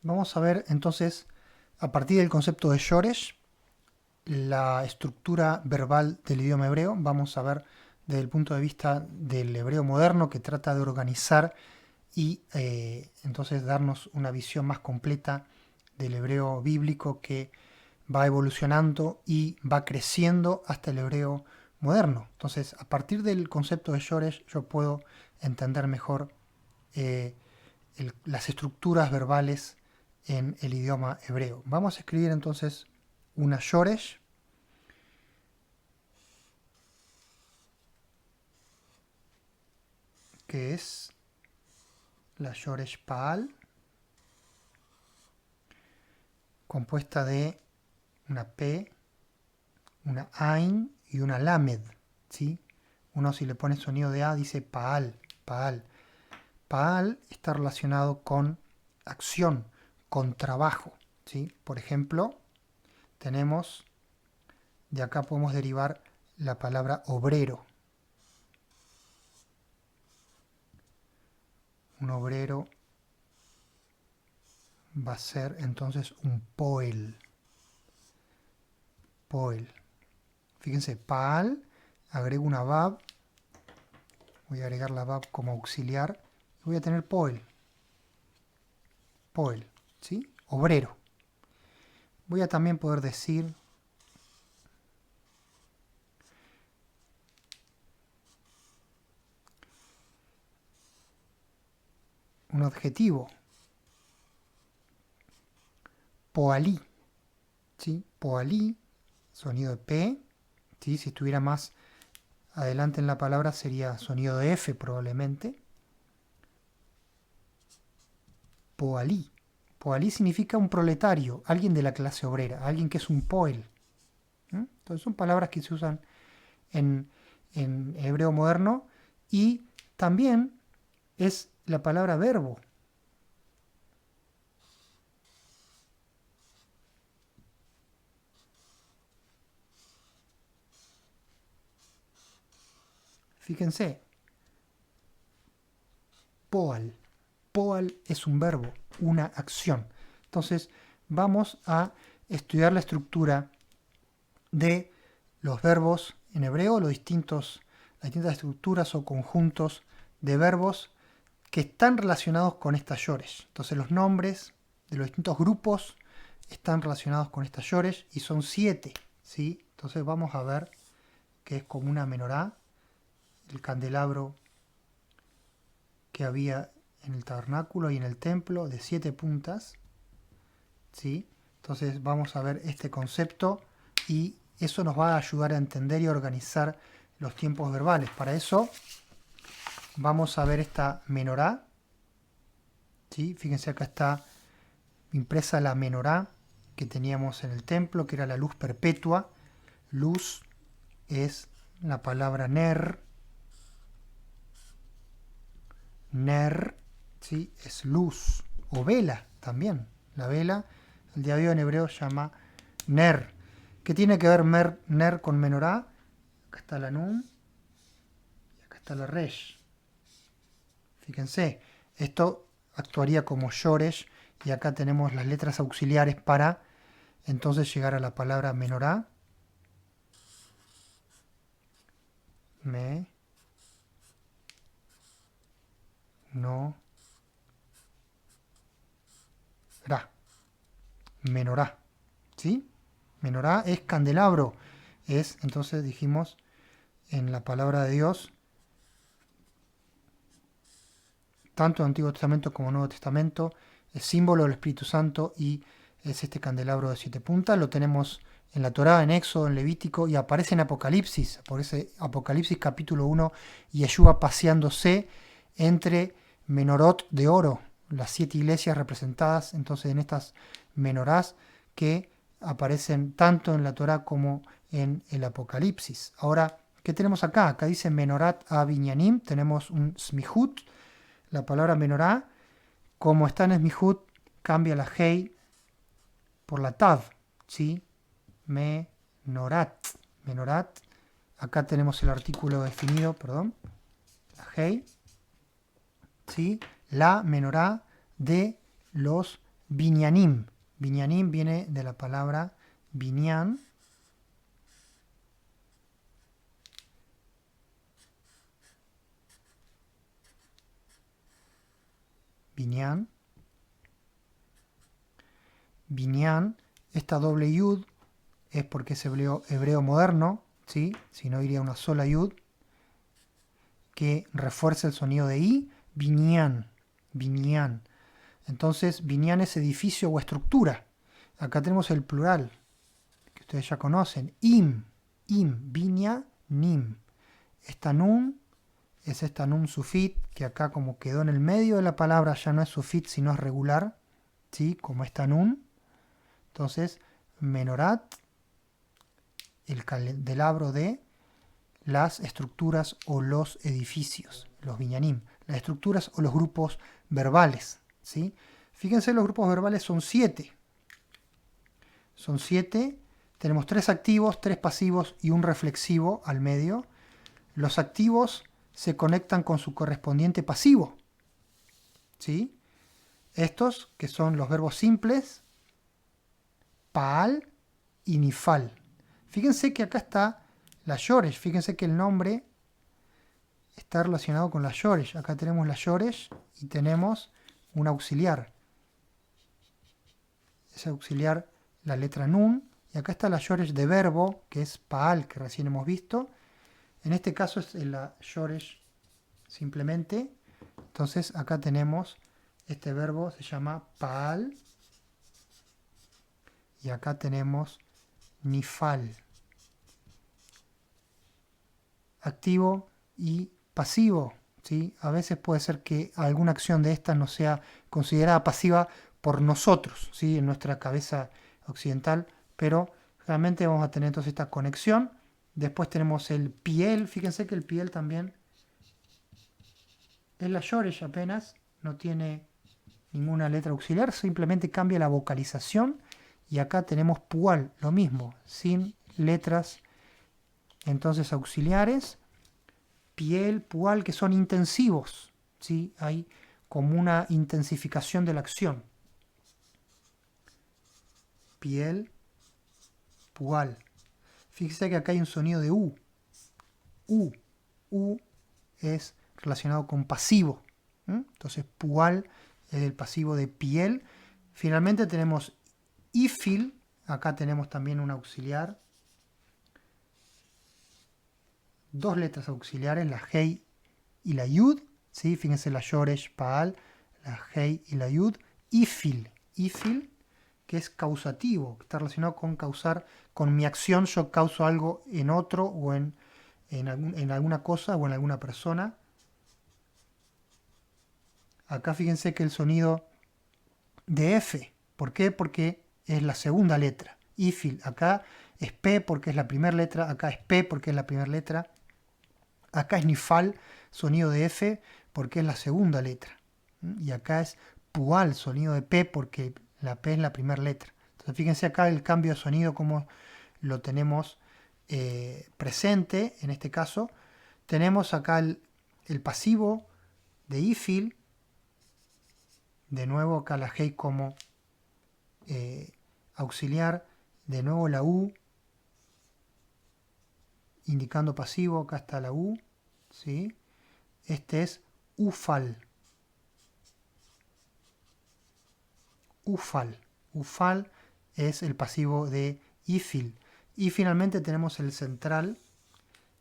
Vamos a ver entonces, a partir del concepto de Shoresh, la estructura verbal del idioma hebreo. Vamos a ver desde el punto de vista del hebreo moderno que trata de organizar y entonces darnos una visión más completa del hebreo bíblico que va evolucionando y va creciendo hasta el hebreo moderno. Entonces, a partir del concepto de Shoresh, yo puedo entender mejor eh, las estructuras verbales en el idioma hebreo. Vamos a escribir entonces una Shoresh, que es la Shoresh Paal, compuesta de una P, una Ain y una Lamed. ¿Sí? Uno, si le pone sonido de A, dice Paal, Paal. Paal está relacionado con acción, con trabajo. ¿Sí? Por ejemplo, tenemos, de acá podemos derivar la palabra obrero. Un obrero va a ser entonces un poel. Poel. Fíjense, Paal, agrego una Bab, voy a agregar la Bab como auxiliar y voy a tener Poel. Poel, ¿sí? Obrero. Voy a también poder decir un adjetivo, Poalí, ¿sí? Poalí, sonido de P, ¿sí? Si estuviera más adelante en la palabra sería sonido de F probablemente. Poalí. Poalí significa un proletario, alguien de la clase obrera, alguien que es un poel. Entonces son palabras que se usan en, en hebreo moderno y también es la palabra verbo. Fíjense, poal. Poal es un verbo, una acción. Entonces vamos a estudiar la estructura de los verbos en hebreo, las distintas estructuras o conjuntos de verbos que están relacionados con estas yores. Entonces los nombres de los distintos grupos están relacionados con estas yores y son 7. ¿Sí? Entonces vamos a ver que es como una menorá, el candelabro que había en el tabernáculo y en el templo de 7 puntas. ¿Sí? Entonces vamos a ver este concepto y eso nos va a ayudar a entender y organizar los tiempos verbales. Para eso vamos a ver esta menorá. ¿Sí? Fíjense, acá está impresa la menorá que teníamos en el templo, que era la luz perpetua. Luz es la palabra ner. Ner, ¿sí? Es luz. O vela también. La vela, el día de hoy en hebreo se llama ner. ¿Qué tiene que ver ner con menorá? Acá está la nun y acá está la resh. Fíjense, esto actuaría como shoresh y acá tenemos las letras auxiliares para entonces llegar a la palabra menorá. Me, no, ra. Menorá. ¿Sí? Menorá es candelabro. Es, entonces dijimos, en la palabra de Dios, tanto en Antiguo Testamento como Nuevo Testamento, es símbolo del Espíritu Santo y es este candelabro de 7 puntas. Lo tenemos en la Torá, en Éxodo, en Levítico y aparece en Apocalipsis. Por ese Apocalipsis capítulo 1, Yeshua paseándose entre menorot de oro, las 7 iglesias representadas entonces en estas menorás que aparecen tanto en la Torá como en el Apocalipsis. Ahora, ¿qué tenemos acá? Acá dice Menorat a Binyanim, tenemos un smihut. La palabra menorá, como está en Smihut, cambia la hei por la tav, ¿sí? Menorat. Menorat. Acá tenemos el artículo definido, perdón. La hei, ¿sí? La menorá de los Binyanim. Binyanim viene de la palabra binyan. Binyan. Binyan. Esta doble yud es porque es hebreo moderno, ¿sí? Si no iría una sola yud, que refuerza el sonido de i. Binyan. Binyan. Entonces, binyan es edificio o estructura. Acá tenemos el plural, que ustedes ya conocen. Im. Binyanim. Esta nun es esta nun sufit, que acá como quedó en el medio de la palabra ya no es sufit, sino es regular, ¿sí? Como esta nun. Entonces, menorat, el candelabro de las estructuras o los edificios, los binyanim, las estructuras o los grupos verbales, ¿sí? Fíjense, los grupos verbales son 7. Son 7. Tenemos 3 activos, 3 pasivos y un reflexivo al medio. Los activos se conectan con su correspondiente pasivo, ¿sí? Estos, que son los verbos simples, paal y nifal. Fíjense que acá está la yoresh. Fíjense que el nombre está relacionado con la yoresh. Acá tenemos la yoresh y tenemos un auxiliar. Ese auxiliar, la letra nun. Y acá está la yoresh de verbo, que es paal, que recién hemos visto. En este caso es la yoresh simplemente. Entonces acá tenemos este verbo, se llama paal. Y acá tenemos nifal. Activo y pasivo, ¿sí? A veces puede ser que alguna acción de estas no sea considerada pasiva por nosotros, ¿sí? En nuestra cabeza occidental, pero realmente vamos a tener entonces esta conexión. Después tenemos el piel. Fíjense que el piel también es la yoresh apenas, no tiene ninguna letra auxiliar, simplemente cambia la vocalización. Y acá tenemos pual, lo mismo, sin letras entonces auxiliares. Piel, pual, que son intensivos, ¿sí? Hay como una intensificación de la acción. Piel, pual. Fíjese que acá hay un sonido de U. U es relacionado con pasivo. Entonces, pual es el pasivo de piel. Finalmente tenemos ifil. Acá tenemos también un auxiliar. 2 letras auxiliares, la hei y la yud. ¿Sí? Fíjense la yoresh, paal, la hei y la yud. Ifil, que es causativo, que está relacionado con causar, con mi acción yo causo algo en otro o en alguna cosa o en alguna persona. Acá fíjense que el sonido de F, ¿por qué? Porque es la segunda letra. Ifil, acá es P porque es la primera letra, acá es P porque es la primera letra. Acá es nifal, sonido de F, porque es la segunda letra. Y acá es pual, sonido de P, porque la P es la primera letra. Entonces fíjense acá el cambio de sonido, como lo tenemos presente en este caso. Tenemos acá el pasivo de ifil. De nuevo acá la hei como auxiliar. De nuevo la U, indicando pasivo. Acá está la U, ¿sí? Este es ufal. Ufal es el pasivo de ifil. Y finalmente tenemos el central,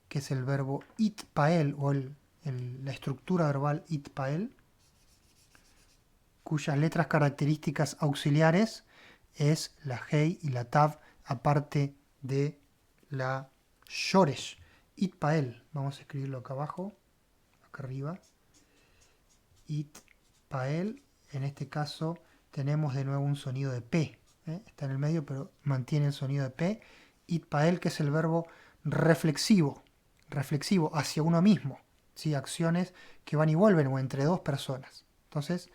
que es el verbo itpael, o la estructura verbal itpael, cuyas letras características auxiliares es la hei y la tav, aparte de la yoresh. Itpael, vamos a escribirlo acá abajo, acá arriba. Itpael, en este caso tenemos de nuevo un sonido de P. Está en el medio, pero mantiene el sonido de P. Itpael, que es el verbo reflexivo hacia uno mismo, ¿sí? Acciones que van y vuelven o entre dos personas. Entonces,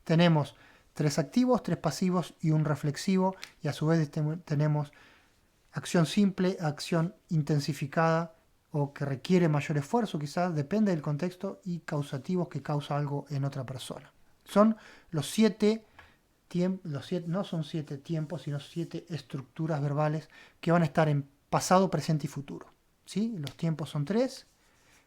tenemos 3 activos, 3 pasivos y un reflexivo, y a su vez tenemos acción simple, acción intensificada o que requiere mayor esfuerzo, quizás depende del contexto, y causativos, que causa algo en otra persona. Son los 7 no son 7 tiempos, sino 7 estructuras verbales que van a estar en pasado, presente y futuro. ¿Sí? Los tiempos son 3,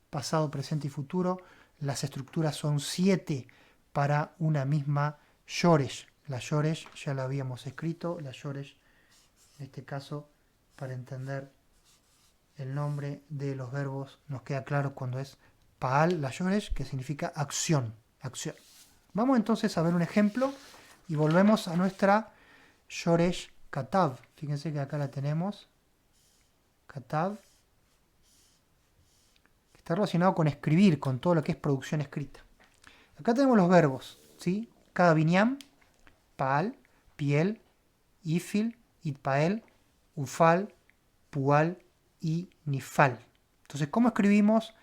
pasado, presente y futuro. Las estructuras son 7 para una misma Shoresh. La Shoresh ya la habíamos escrito, la Shoresh en este caso, para entender el nombre de los verbos, nos queda claro cuando es Paal, la Shoresh, que significa acción, acción. Vamos entonces a ver un ejemplo y volvemos a nuestra Shoresh Katav. Fíjense que acá la tenemos, Katav, que está relacionado con escribir, con todo lo que es producción escrita. Acá tenemos los verbos, ¿sí? Cada binyam, Paal, Piel, Ifil, Itpael, Ufal, Pual y Nifal. Entonces, ¿cómo escribimos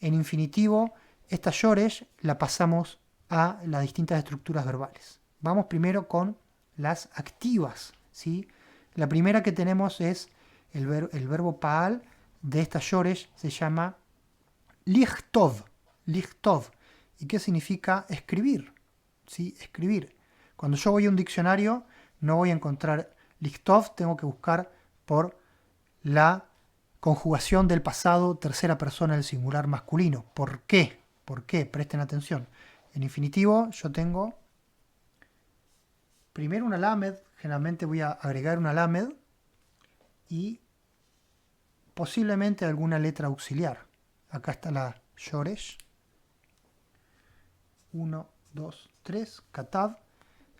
en infinitivo? Esta Shoresh la pasamos a las distintas estructuras verbales. Vamos primero con las activas, ¿sí? La primera que tenemos es el verbo Paal de esta Shoresh, se llama Lichtov. Lichtov. ¿Y qué significa escribir? ¿Sí? Escribir. Cuando yo voy a un diccionario, no voy a encontrar Lichtov, tengo que buscar por la conjugación del pasado tercera persona del singular masculino. ¿Por qué? ¿Por qué? Presten atención. En infinitivo yo tengo primero una lamed, generalmente voy a agregar una lamed y posiblemente alguna letra auxiliar. Acá está la Shoresh. 1, 2, 3, Katav.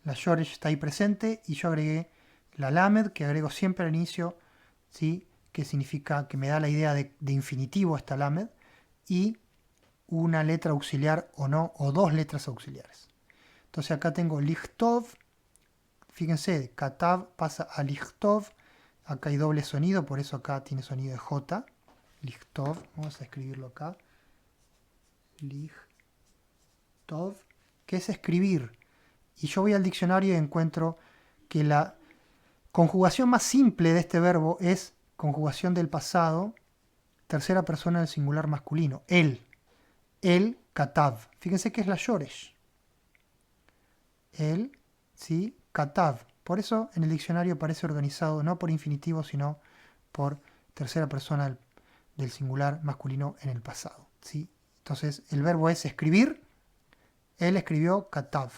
La Shoresh está ahí presente y yo agregué la lamed, que agrego siempre al inicio, ¿sí? Que significa que me da la idea de infinitivo esta lamed, y una letra auxiliar o no, o dos letras auxiliares. Entonces acá tengo Lichtov, fíjense, Katav pasa a Lichtov, acá hay doble sonido, por eso acá tiene sonido de J, Lichtov, vamos a escribirlo acá, Lichtov, que es escribir. Y yo voy al diccionario y encuentro que la conjugación más simple de este verbo es conjugación del pasado, tercera persona del singular masculino, él. El Katav. Fíjense que es la Shoresh. El, ¿sí? Katav. Por eso en el diccionario aparece organizado no por infinitivo, sino por tercera persona del singular masculino en el pasado, ¿sí? Entonces el verbo es escribir. Él escribió Katav.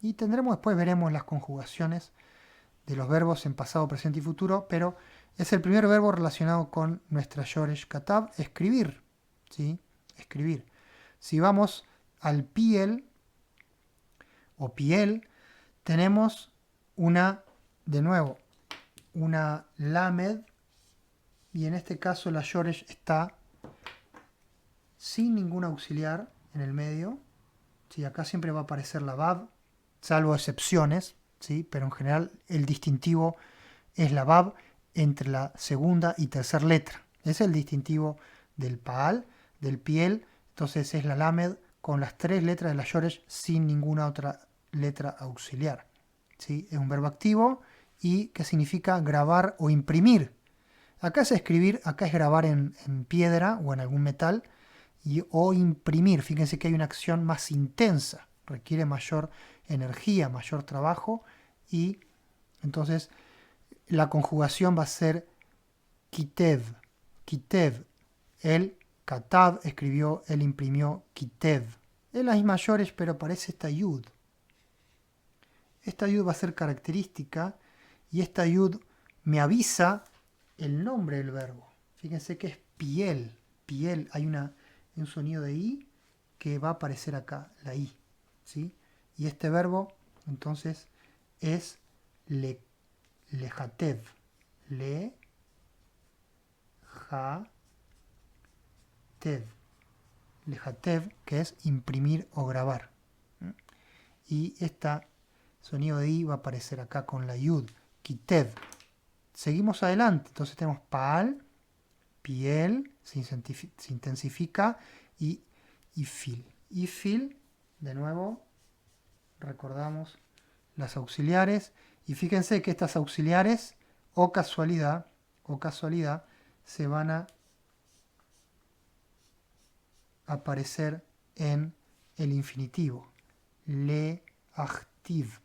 Y tendremos después, veremos las conjugaciones de los verbos en pasado, presente y futuro, pero es el primer verbo relacionado con nuestra Shoresh Katav, escribir, ¿sí? Escribir. Si vamos al Piel o Piel, tenemos de nuevo, una Lamed, y en este caso la Shoresh está sin ningún auxiliar en el medio. ¿Sí? Acá siempre va a aparecer la Bab, salvo excepciones, ¿sí? Pero en general el distintivo es la Bab entre la segunda y tercera letra. Es el distintivo del Paal, del Piel. Entonces es la Lamed con las 3 letras de la Shoresh sin ninguna otra letra auxiliar. ¿Sí? Es un verbo activo y que significa grabar o imprimir. Acá es escribir, acá es grabar en piedra o en algún metal, o imprimir. Fíjense que hay una acción más intensa, requiere mayor energía, mayor trabajo, y entonces la conjugación va a ser kitev. Kitev. Él, Katav, escribió, él imprimió, kitev. Es las mismas Shoresh, pero aparece esta yud. Esta yud va a ser característica y esta yud me avisa el nombre del verbo. Fíjense que es piel. Piel. Hay un sonido de i que va a aparecer acá, la i. ¿Sí? Y este verbo entonces es lejatev. Lejatev. Lejatev, que es imprimir o grabar. Y este sonido de i va a aparecer acá con la yud. Kitev. Seguimos adelante. Entonces tenemos Paal, Piel, se intensifica, y Ifil. Ifil, de nuevo, recordamos las auxiliares. Y fíjense que estas auxiliares, o casualidad, se van a aparecer en el infinitivo. Le activ.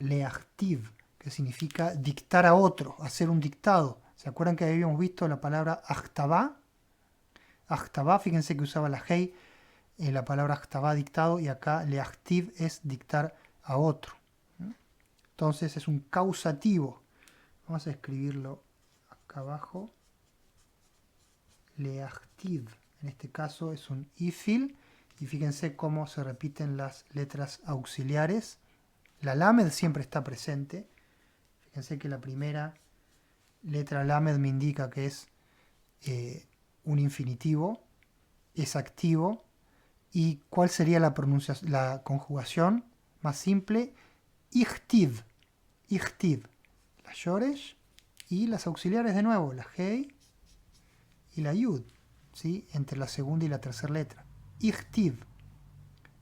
leachtiv, que significa dictar a otro, hacer un dictado. ¿Se acuerdan que habíamos visto la palabra achtavá? Achtavá, fíjense que usaba la hei en la palabra achtavá, dictado, y acá leachtiv es dictar a otro. Entonces es un causativo. Vamos a escribirlo acá abajo. Leachtiv, en este caso es un ifil, y fíjense cómo se repiten las letras auxiliares. La lamed siempre está presente. Fíjense que la primera letra lamed me indica que es un infinitivo, es activo. ¿Y cuál sería la conjugación más simple? Ichtiv, ichtiv. La shoresh y las auxiliares de nuevo, la hei y la yud, ¿sí? Entre la segunda y la tercera letra. Ichtiv,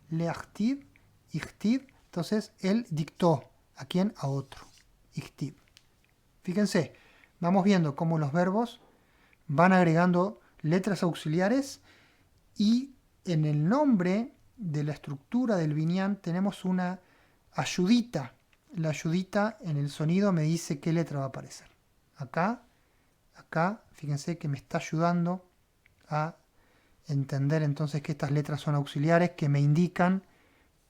leachtiv, ichtiv. Entonces él dictó. ¿A quién? A otro. Ichtiv. Fíjense, vamos viendo cómo los verbos van agregando letras auxiliares y en el nombre de la estructura del binyan tenemos una ayudita. La ayudita en el sonido me dice qué letra va a aparecer. Acá, fíjense que me está ayudando a entender entonces que estas letras son auxiliares que me indican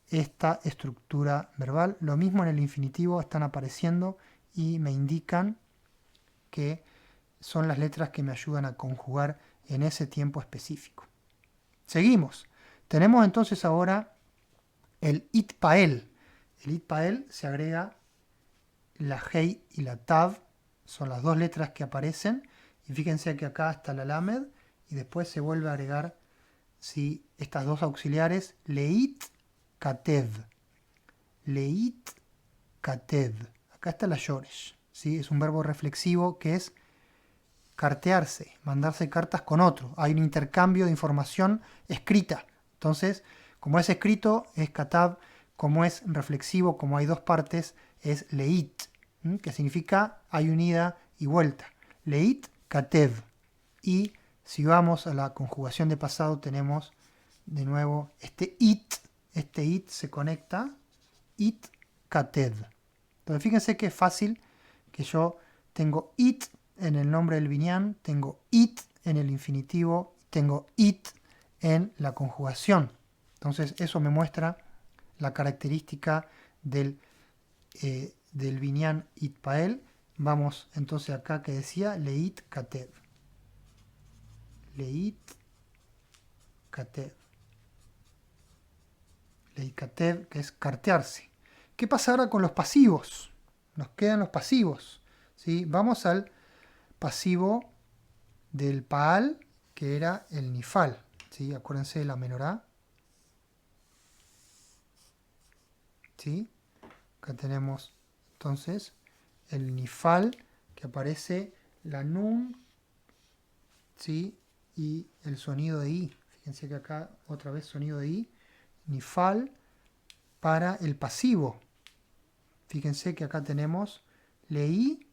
esta estructura verbal. Lo mismo en el infinitivo están apareciendo y me indican que son las letras que me ayudan a conjugar en ese tiempo específico. Seguimos. Tenemos entonces ahora el itpael. El itpael se agrega la hei y la tav, son las dos letras que aparecen. Y fíjense que acá está la lamed y después se vuelve a agregar estas dos auxiliares, leit katev. Leit katev. Acá está la shoresh. ¿Sí? Es un verbo reflexivo que es cartearse, mandarse cartas con otro. Hay un intercambio de información escrita. Entonces, como es escrito, es katav. Como es reflexivo, como hay dos partes, es leit, que significa hay un ida y vuelta. Leit katev. Y si vamos a la conjugación de pasado, tenemos de nuevo este it. Este it se conecta. It katev. Entonces, fíjense que es fácil que yo tengo it en el nombre del binyan, tengo it en el infinitivo, tengo it en la conjugación. Entonces eso me muestra la característica del binyan itpael. Vamos entonces acá que decía leit katev. Leit katev. Leit katev, que es cartearse. ¿Qué pasa ahora con los pasivos? Nos quedan los pasivos. ¿Sí? Vamos al pasivo del Paal, que era el Nifal. ¿Sí? Acuérdense de la menorá. ¿Sí? Acá tenemos entonces el Nifal, que aparece la Nun, ¿sí? Y el sonido de I. Fíjense que acá otra vez sonido de I. Nifal para el pasivo. Fíjense que acá tenemos Leí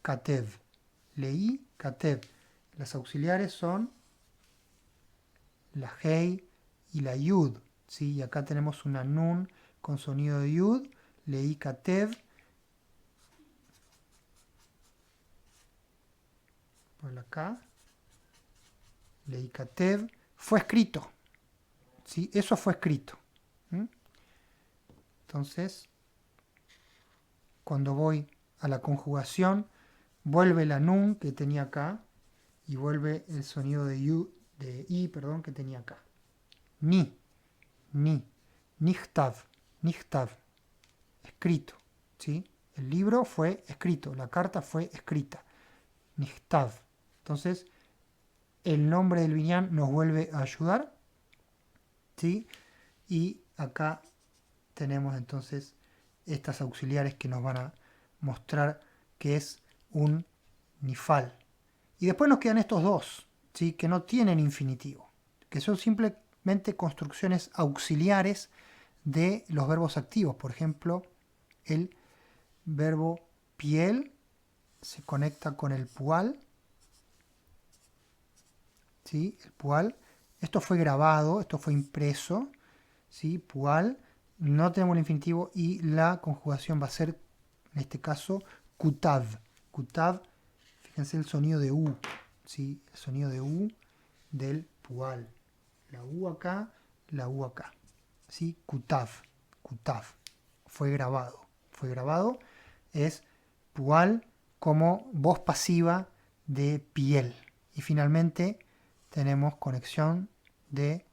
Katev. Leí Katev. Las auxiliares son la Hei y la Yud. ¿Sí? Y acá tenemos una Nun con sonido de Yud. Leí Katev. Por acá. Leí Katev. Fue escrito. ¿Sí? Eso fue escrito. Entonces, cuando voy a la conjugación, vuelve la nun que tenía acá y vuelve el sonido de I, que tenía acá. Ni, nichtav, escrito, ¿sí? El libro fue escrito, la carta fue escrita, nichtav. Entonces, el nombre del binyan nos vuelve a ayudar, ¿sí? Y acá tenemos entonces estas auxiliares que nos van a mostrar que es un nifal. Y después nos quedan estos dos, ¿sí? Que no tienen infinitivo, que son simplemente construcciones auxiliares de los verbos activos. Por ejemplo, el verbo piel se conecta con el pual, ¿sí? El pual. Esto fue grabado, esto fue impreso, ¿sí? Pual, no tenemos el infinitivo y la conjugación va a ser, en este caso, kutav. Kutav, fíjense el sonido de U, ¿sí? El sonido de U del pual. La U acá, la U acá. ¿Sí? Kutav, kutav. Fue grabado. Fue grabado es pual como voz pasiva de piel. Y finalmente tenemos conexión de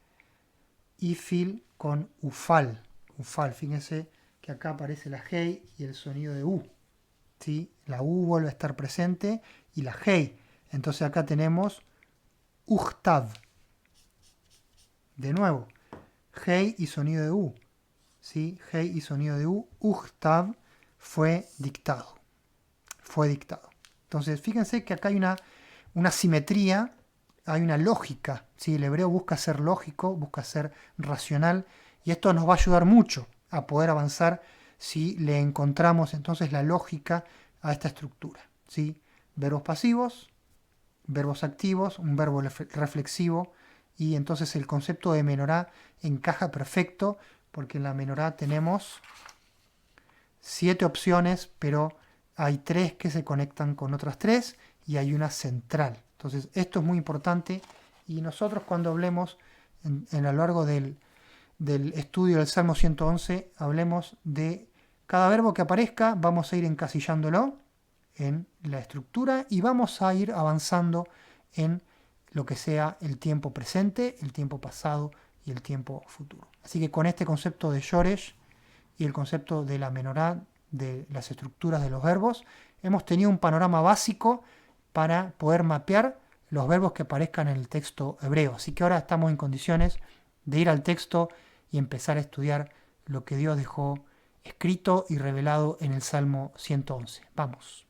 ifil con ufal. Ufal, fíjense que acá aparece la hey y el sonido de U. ¿Sí? La U vuelve a estar presente y la hey. Entonces acá tenemos uchtav. De nuevo, hey y sonido de U. ¿Sí? Hey y sonido de U. Uchtav fue dictado. Fue dictado. Entonces, fíjense que acá hay una simetría, hay una lógica. ¿Sí? El hebreo busca ser lógico, busca ser racional, y esto nos va a ayudar mucho a poder avanzar si le encontramos entonces la lógica a esta estructura. ¿Sí? Verbos pasivos, verbos activos, un verbo reflexivo, y entonces el concepto de menorá encaja perfecto, porque en la menorá tenemos 7 opciones, pero hay 3 que se conectan con otras 3 y hay una central. Entonces esto es muy importante, y nosotros cuando hablemos a lo largo del estudio del Salmo 111, hablemos de cada verbo que aparezca, vamos a ir encasillándolo en la estructura y vamos a ir avanzando en lo que sea el tiempo presente, el tiempo pasado y el tiempo futuro. Así que con este concepto de Shoresh y el concepto de la menorá, de las estructuras de los verbos, hemos tenido un panorama básico para poder mapear los verbos que aparezcan en el texto hebreo. Así que ahora estamos en condiciones de ir al texto y empezar a estudiar lo que Dios dejó escrito y revelado en el Salmo 111. Vamos.